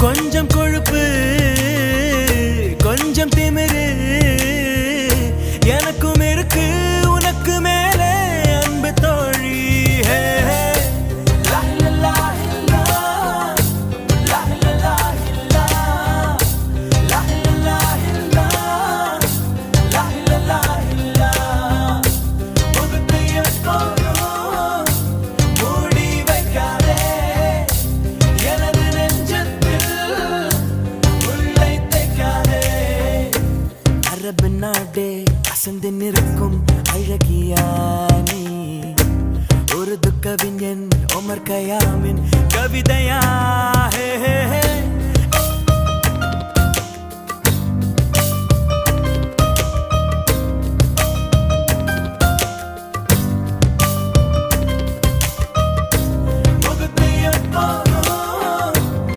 கொஞ்சம் கொழுப்பு கொஞ்சம் திமிரு எனக்கும் இருக்கு உனக்கு மேலே அன்பு தோழி. அரபு நாடே அசந்து நிற்க